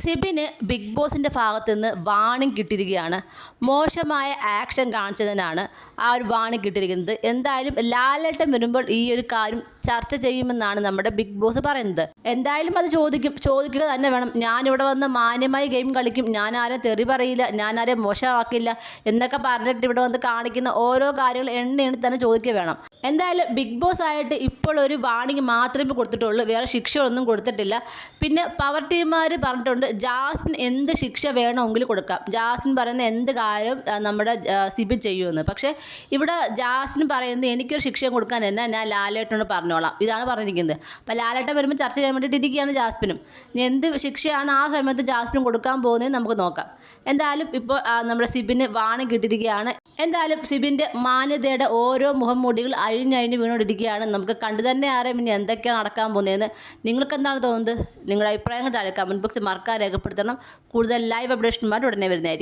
സിബിന് big ബോസിൻ്റെ ഭാഗത്തു നിന്ന് വാണിംഗ് കിട്ടിയിരിക്കുകയാണ്. മോശമായ ആക്ഷൻ കാണിച്ചതിനാണ് ആ ഒരു വാണിംഗ് കിട്ടിയിരിക്കുന്നത്. എന്തായാലും ലാലേട്ടൻ വരുമ്പോൾ ഈ ഒരു കാര്യം ചർച്ച ചെയ്യുമെന്നാണ് നമ്മുടെ ബിഗ് ബോസ് പറയുന്നത്. എന്തായാലും അത് ചോദിക്കുക തന്നെ വേണം. ഞാനിവിടെ വന്ന് മാന്യമായി ഗെയിം കളിക്കും, ഞാൻ ആരെ തെറി പറയില്ല, ഞാൻ ആരെ മോശമാക്കില്ല എന്നൊക്കെ പറഞ്ഞിട്ട് ഇവിടെ വന്ന് കാണിക്കുന്ന ഓരോ കാര്യങ്ങൾ എണ്ണ തന്നെ ചോദിക്കുക വേണം. എന്തായാലും ബിഗ് ബോസ് ആയിട്ട് ഇപ്പോൾ ഒരു വാണിംഗ് മാത്രമേ കൊടുത്തിട്ടുള്ളൂ, വേറെ ശിക്ഷയൊന്നും കൊടുത്തിട്ടില്ല. പിന്നെ പവർ ടീമുകാർ പറഞ്ഞിട്ടുണ്ട് ജാസ്മിൻ എന്ത് ശിക്ഷ വേണമെങ്കിലും കൊടുക്കാം, ജാസ്മിൻ പറയുന്ന എന്ത് കാര്യം നമ്മുടെ സിബിൻ ചെയ്യുമെന്ന്. പക്ഷേ ഇവിടെ ജാസ്മിൻ പറയുന്നത് എനിക്കൊരു ശിക്ഷ കൊടുക്കാൻ തന്നെ ഞാൻ ലാലേട്ടനോട് പറഞ്ഞോളാം, ഇതാണ് പറഞ്ഞിരിക്കുന്നത്. അപ്പോൾ ലാലേട്ടൻ വരുമ്പോൾ ചർച്ച ചെയ്യാൻ വേണ്ടിയിട്ട് ഇരിക്കുകയാണ് ജാസ്മിനും. എന്ത് ശിക്ഷയാണ് ആ സമയത്ത് ജാസ്മിൻ കൊടുക്കാൻ പോകുന്നത് നമുക്ക് നോക്കാം. എന്തായാലും ഇപ്പോൾ നമ്മുടെ സിബിന് വാണിംഗ് കിട്ടിയിരിക്കുകയാണ്. എന്തായാലും സിബിൻ്റെ മാന്യതയുടെ ഓരോ മുഖംമൂടികൾ അഴിഞ്ഞഴിഞ്ഞ് വീണോണ്ടിരിക്കുകയാണ്. നമുക്ക് കണ്ടു തന്നെ അറിയാം ഇനി എന്തൊക്കെയാണ് നടക്കാൻ പോകുന്നതെന്ന്. നിങ്ങൾക്ക് എന്താണ് തോന്നുന്നത്? നിങ്ങളുടെ അഭിപ്രായങ്ങൾ താഴെ കമൻറ്റ് ബോക്സിൽ മറക്കാതെ രേഖപ്പെടുത്തണം. കൂടുതൽ ലൈവ് അപ്ഡേഷനുമായിട്ട് ഉടനെ വരുന്നതായിരിക്കും.